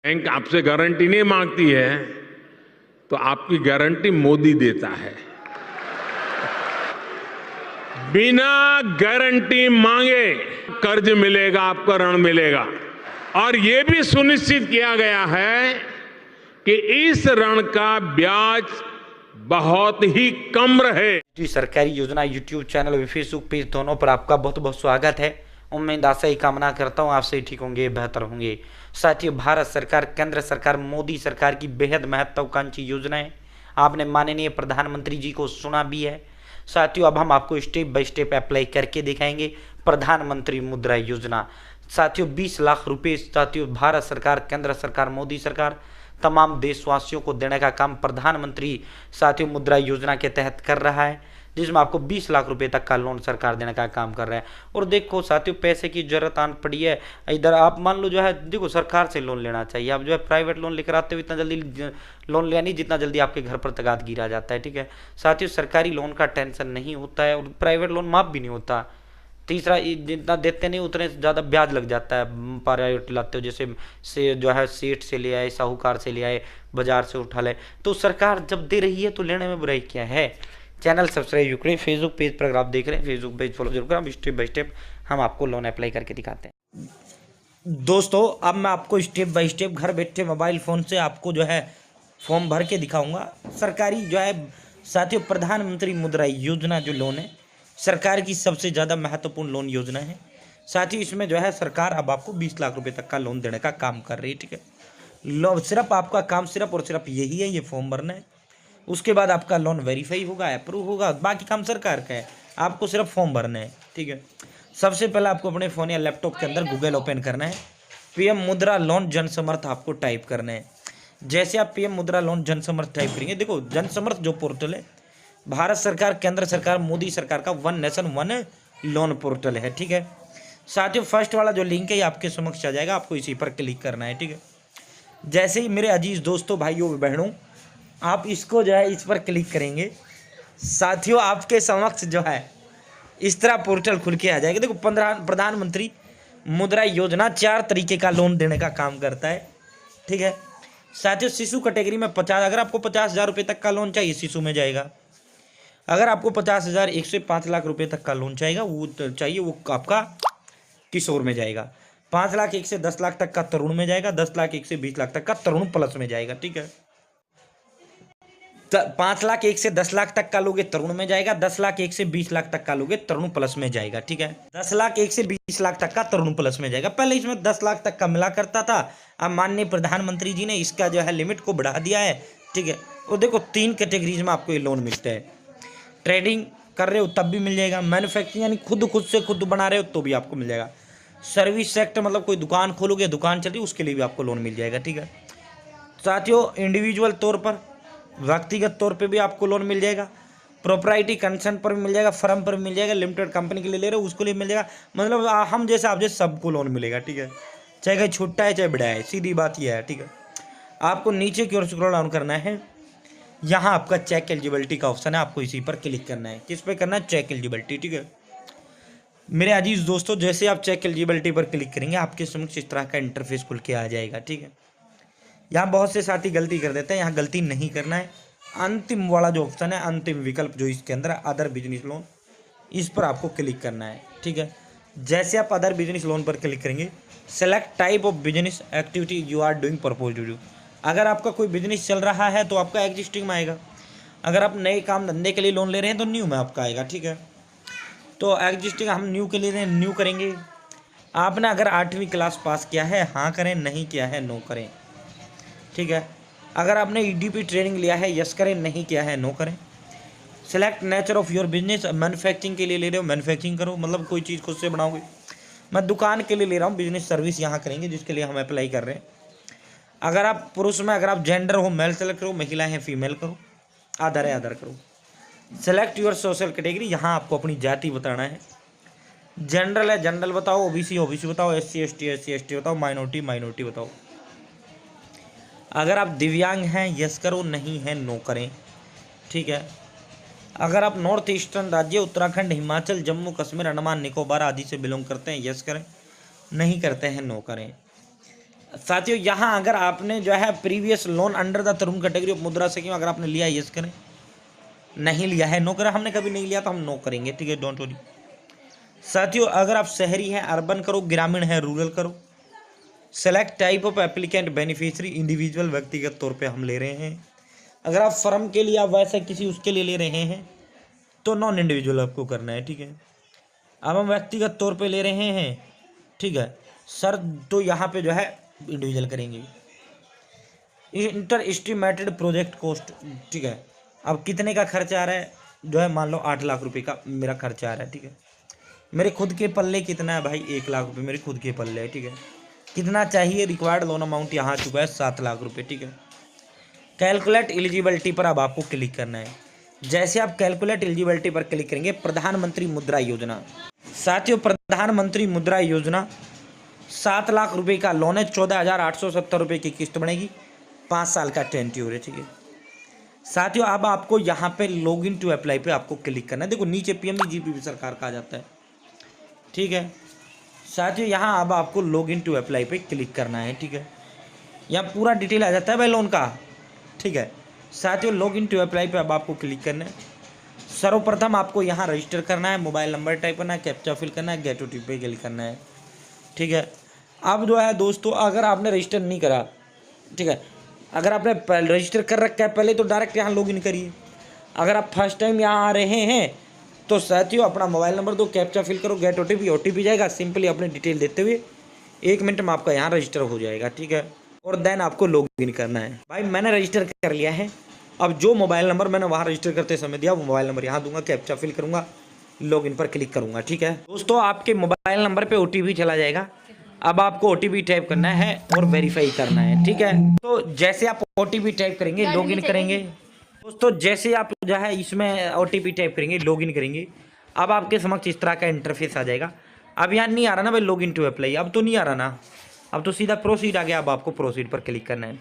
Bank आपसे guarantee नहीं मांगती है, तो आपकी गारंटी मोदी देता है। बिना गारंटी मांगे कर्ज मिलेगा, आपको ऋण मिलेगा। और ये भी सुनिश्चित किया गया है कि इस ऋण का ब्याज बहुत ही कम रहे। जी, सरकारी योजना यूट्यूब चैनल और फेसबुक पेज दोनों पर आपका बहुत बहुत स्वागत है। उम्मीद आशा ही कामना करता हूँ आप सही ठीक होंगे, बेहतर होंगे। साथियों, भारत सरकार, केंद्र सरकार, मोदी सरकार की बेहद महत्वाकांक्षी योजना है। आपने माननीय प्रधानमंत्री जी को सुना भी है। साथियों, अब हम आपको स्टेप बाय स्टेप अप्लाई करके दिखाएंगे प्रधानमंत्री मुद्रा योजना। साथियों, 20 लाख रुपए साथियों भारत सरकार, केंद्र सरकार, मोदी सरकार तमाम देशवासियों को देने का काम प्रधानमंत्री साथियों मुद्रा योजना के तहत कर रहा है, जिसमें आपको 20 लाख रुपए तक का लोन सरकार देने का काम कर रहा है। और देखो साथियों, पैसे की जरूरत आन पड़ी है। इधर आप मान लो जो है, देखो सरकार से लोन लेना चाहिए। आप जो है प्राइवेट लोन लेकर आते हो, इतना जल्दी लोन लिया नहीं जितना जल्दी आपके घर पर तगाद गिरा जाता है। ठीक है साथियों, सरकारी लोन का टेंशन नहीं होता है और प्राइवेट लोन माफ भी नहीं होता। तीसरा, जितना देते नहीं उतने ज़्यादा ब्याज लग जाता है। प्राइवेट लाते हो जैसे से जो है सेठ से ले आए, साहूकार से ले आए, बाजार से उठा ले, तो सरकार जब दे रही है तो लेने में बुराई क्या है। चैनल सब्सक्राइब करें, फेसबुक पेज पर अगर आप देख रहे हैं फेसबुक पेज फॉलो जरूर करें। स्टेप बाय स्टेप हम आपको लोन अप्लाई करके दिखाते हैं। दोस्तों, अब मैं आपको स्टेप बाय स्टेप घर बैठे मोबाइल फ़ोन से आपको जो है फॉर्म भर के दिखाऊंगा। सरकारी जो है साथियों प्रधानमंत्री मुद्रा योजना जो लोन है, सरकार की सबसे ज़्यादा महत्वपूर्ण लोन योजना है। साथ ही इसमें जो है सरकार अब आपको 20 लाख रुपए तक का लोन देने का काम कर रही है। ठीक है, लो सिर्फ आपका काम सिर्फ और सिर्फ यही है, ये फॉर्म भरना है। उसके बाद आपका लोन वेरीफाई होगा, अप्रूव होगा, बाकी काम सरकार का है, आपको सिर्फ फॉर्म भरना है। ठीक है, सबसे पहले आपको अपने फ़ोन या लैपटॉप के अंदर गूगल ओपन करना है। पीएम मुद्रा लोन जन समर्थ आपको टाइप करना है। जैसे आप पीएम मुद्रा लोन जन समर्थ टाइप करेंगे, देखो जन समर्थ जो पोर्टल है भारत सरकार, केंद्र सरकार, मोदी सरकार का one nation one loan portal है। ठीक है साथियों, फर्स्ट वाला जो लिंक है ये आपके समक्ष आ जाएगा, आपको इसी पर क्लिक करना है। ठीक है, जैसे ही मेरे अजीज दोस्तों, भाइयों बहनों, आप इसको जो है इस पर क्लिक करेंगे, साथियों आपके समक्ष जो है इस तरह पोर्टल खुल के आ जाएगा। देखो, प्रधानमंत्री मुद्रा योजना 4 तरीके का लोन देने का काम करता है। ठीक है साथियों, शिशु कैटेगरी में 50, अगर आपको 50,000 रुपये तक का लोन चाहिए शिशु में जाएगा। अगर आपको 50,000 1 से 5 लाख रुपए तक का लोन चाहिए वो आपका किशोर में जाएगा। 5 लाख 1 से 10 लाख तक का तरुण में जाएगा। 10 लाख 1 से 20 लाख तक का तरुण प्लस में जाएगा। ठीक है, 5 लाख 1 से 10 लाख तक का लोगे तरुण में जाएगा। 10 लाख 1 से 20 लाख तक का लोगे तरुण प्लस में जाएगा। ठीक है, 10 लाख 1 से 20 लाख तक का तरुण प्लस में जाएगा। पहले इसमें 10 लाख तक का मिला करता था, अब माननीय प्रधानमंत्री जी ने इसका जो है लिमिट को बढ़ा दिया है। ठीक है, और देखो 3 कैटेगरीज में आपको ये लोन मिलता है। ट्रेडिंग कर रहे हो तब भी मिल जाएगा, मैन्युफैक्चरिंग यानी खुद से खुद बना रहे हो तो भी आपको मिल जाएगा, सर्विस सेक्टर मतलब कोई दुकान खोलोगे, दुकान चल रही है, उसके लिए भी आपको लोन मिल जाएगा। ठीक है साथियों, इंडिविजुअल तौर पर, व्यक्तिगत तौर पे भी आपको लोन मिल जाएगा, प्रोप्राइटी कंसर्न पर भी मिल जाएगा, फर्म पर भी मिल जाएगा, लिमिटेड कंपनी के लिए ले रहे हो उसको लिए मिल जाएगा। मतलब हम जैसे आप जैसे सबको लोन मिलेगा। ठीक है, चाहे कहीं छोटा है चाहे बड़ा है, सीधी बात यह है। ठीक है, आपको नीचे की ओर स्क्रॉल डाउन करना है, यहाँ आपका चेक एलिजिबिलिटी का ऑप्शन है, आपको इसी पर क्लिक करना है। किस पे करना है? Check eligibility. ठीक है मेरे अजीज दोस्तों, जैसे आप चेक एलिजिबिलिटी पर क्लिक करेंगे आपके समक्ष इस तरह का इंटरफेस खुल के आ जाएगा। ठीक है, यहाँ बहुत से साथी गलती कर देते हैं, यहाँ गलती नहीं करना है। अंतिम वाला जो ऑप्शन है, अंतिम विकल्प जो इसके अंदर है, अदर बिजनेस लोन, इस पर आपको क्लिक करना है। ठीक है, जैसे आप अदर बिजनेस लोन पर क्लिक करेंगे, select type of business activity you are doing purpose to do. अगर आपका कोई बिजनेस चल रहा है तो आपका एग्जिस्टिंग में आएगा। अगर आप नए काम धंधे के लिए लोन ले रहे हैं तो न्यू में आपका आएगा। ठीक है, तो एग्जिस्टिंग हम न्यू के लिए न्यू करेंगे। आपने अगर 8वीं क्लास पास किया है हाँ करें, नहीं किया है नो करें। ठीक है, अगर आपने ईडीपी ट्रेनिंग लिया है यस करें, नहीं किया है नो करें। Select nature of your business, manufacturing के लिए ले रहे हो मैन्युफैक्चरिंग करो, मतलब कोई चीज़ खुद से बनाओगे। मैं दुकान के लिए ले रहा हूँ, बिजनेस सर्विस यहाँ करेंगे जिसके लिए हम अप्लाई कर रहे हैं। अगर आप पुरुष में, अगर आप जेंडर हो मेल सेलेक्ट करो, महिला है फीमेल करो, आधार है आधार करो। सेलेक्ट योर सोशल कैटेगरी, यहाँ आपको अपनी जाति बताना है। जनरल है जनरल बताओ, ओबीसी ओबीसी बताओ, एससी एसटी बताओ, माइनॉरिटी बताओ। अगर आप दिव्यांग हैं यस करो, नहीं है नो करें। ठीक है, अगर आप नॉर्थ ईस्टर्न राज्य उत्तराखंड, हिमाचल, जम्मू कश्मीर, अंडमान निकोबार आदि से बिलोंग करते हैं यस करें, नहीं करते हैं नो करें। साथियों यहाँ अगर आपने जो है previous loan under the Tarun category of मुद्रा स्कीम अगर आपने लिया यस करें, नहीं लिया है नो करें, हमने कभी नहीं लिया तो हम नो करेंगे, ठीक है, डोंट वरी। साथियों अगर आप शहरी हैं अर्बन करो, ग्रामीण है रूरल करो। Select type of applicant beneficiary individual व्यक्तिगत तौर पे हम ले रहे हैं। अगर आप फर्म के लिए आप वैसे किसी उसके लिए ले रहे हैं तो नॉन इंडिविजुअल आपको करना है, ठीक है। अब हम व्यक्तिगत तौर पे ले रहे हैं, ठीक है सर, तो यहाँ पे जो है इंडिविजुअल करेंगे। इंटर एस्टिमेटेड प्रोजेक्ट कॉस्ट, ठीक है, अब कितने का खर्चा आ रहा है, जो है मान लो 8 लाख रुपए का मेरा खर्चा आ रहा है, ठीक है। मेरे खुद के पल्ले कितना है भाई, 1 लाख रुपए मेरे खुद के पल्ले है, ठीक है। कितना चाहिए, रिक्वायर्ड लोन अमाउंट यहाँ आ चुका है 7 लाख रुपए, ठीक है। कैलकुलेट एलिजिबिलिटी पर अब आपको क्लिक करना है। जैसे आप कैलकुलेट एलिजिबिलिटी पर क्लिक करेंगे, प्रधानमंत्री मुद्रा योजना, साथियों प्रधानमंत्री मुद्रा योजना 7 लाख रुपए का लोन है, 14,870 रुपये की किस्त बनेगी, 5 साल का टेन्योर है, ठीक है। साथियों अब आपको यहाँ पे लॉग इन टू अप्लाई पे आपको क्लिक करना है। देखो नीचे PMGPP सरकार का आ जाता है, ठीक है। साथियों यहाँ अब आपको लॉग इन टू अप्लाई पे क्लिक करना है, ठीक है। यहाँ पूरा डिटेल आ जाता है भाई लोन का, ठीक है। साथियों लॉग इन टू अप्लाई पे अब आपको क्लिक करना है। सर्वप्रथम आपको यहाँ रजिस्टर करना है, मोबाइल नंबर टाइप करना है, कैप्चा फिल करना है, गेट OTP पे क्लिक करना है, ठीक है। अब जो है दोस्तों अगर आपने रजिस्टर नहीं करा, ठीक है, अगर आपने रजिस्टर कर रखा है पहले तो डायरेक्ट यहाँ लॉगिन करिए। अगर आप फर्स्ट टाइम यहाँ आ रहे हैं तो साथियों अपना मोबाइल नंबर दो, कैप्चा फिल करो, गेट OTP जाएगा, सिंपली अपनी डिटेल देते हुए 1 मिनट में आपका यहाँ रजिस्टर हो जाएगा, ठीक है। और देन आपको लॉगिन करना है। भाई मैंने रजिस्टर कर लिया है, अब जो मोबाइल नंबर मैंने वहाँ रजिस्टर करते समय दिया वो मोबाइल नंबर यहाँ दूंगा, कैप्चा फिल करूँगा, लॉगिन पर क्लिक करूँगा, ठीक है। दोस्तों आपके मोबाइल नंबर पे OTP चला जाएगा। अब आपको OTP टाइप करना है और वेरीफाई करना है, ठीक है। तो जैसे आप OTP टाइप करेंगे, लॉगिन करेंगे, दोस्तों जैसे आप जो है इसमें OTP टाइप करेंगे, लॉगिन करेंगे, अब आपके समक्ष इस तरह का इंटरफेस आ जाएगा। अब यहाँ नहीं आ रहा ना भाई लॉगिन टू अप्लाई, अब तो नहीं आ रहा ना, अब तो सीधा प्रोसीड आ गया। अब आपको प्रोसीड पर क्लिक करना है।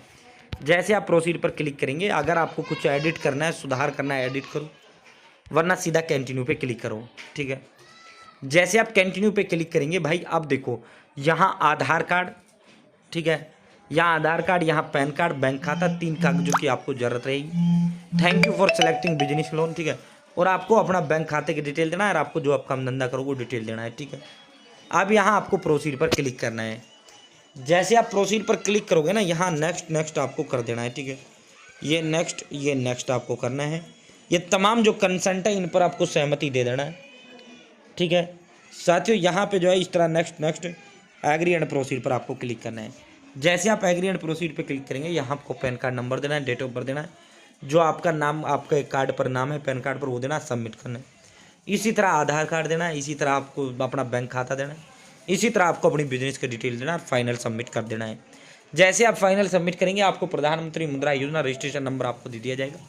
जैसे आप प्रोसीड पर क्लिक करेंगे, अगर आपको कुछ एडिट करना है, सुधार करना है, एडिट करो, वरना सीधा कंटिन्यू पे क्लिक करो, ठीक है। जैसे आप कंटिन्यू पे क्लिक करेंगे भाई अब देखो यहाँ आधार कार्ड, ठीक है, यहाँ आधार कार्ड, यहाँ पैन कार्ड, बैंक खाता, 3 कागजों की आपको जरूरत रहेगी। Thank you for selecting business loan, ठीक है। और आपको अपना बैंक खाते की डिटेल देना है और आपको जो आप काम धंधा करो वो डिटेल देना है, ठीक है। अब यहाँ आपको प्रोसीड पर क्लिक करना है। जैसे आप प्रोसीड पर क्लिक करोगे ना, यहाँ नेक्स्ट आपको कर देना है, ठीक है। ये नेक्स्ट आपको करना है। ये तमाम जो कंसेंट है इन पर आपको सहमति दे देना है, ठीक है। साथियों यहाँ पे जो है इस तरह नेक्स्ट एग्री एंड प्रोसीड पर आपको क्लिक करना है। जैसे आप एग्री एंड प्रोसीड पे क्लिक करेंगे, यहाँ आपको पैन कार्ड नंबर देना है, डेट ऑफ बर्थ देना है, जो आपका नाम आपके कार्ड पर नाम है पैन कार्ड पर वो देना, सबमिट करना है। इसी तरह आधार कार्ड देना है, इसी तरह आपको अपना बैंक खाता देना है, इसी तरह आपको अपनी बिजनेस की डिटेल देना है, फाइनल सबमिट कर देना है। जैसे आप फाइनल सबमिट करेंगे, आपको प्रधानमंत्री मुद्रा योजना रजिस्ट्रेशन नंबर आपको दे दिया जाएगा,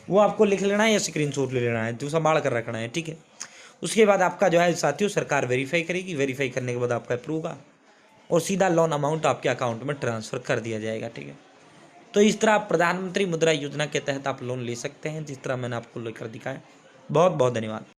वो आपको लिख लेना है या स्क्रीनशॉट ले लेना है, तो संभाल कर रखना है, ठीक है। उसके बाद आपका जो है साथियों सरकार वेरीफाई करेगी, वेरीफाई करने के बाद आपका अप्रूव होगा और सीधा लोन अमाउंट आपके अकाउंट में ट्रांसफ़र कर दिया जाएगा, ठीक है। तो इस तरह आप प्रधानमंत्री मुद्रा योजना के तहत आप लोन ले सकते हैं, जिस तरह मैंने आपको लेकर दिखाया। बहुत बहुत धन्यवाद।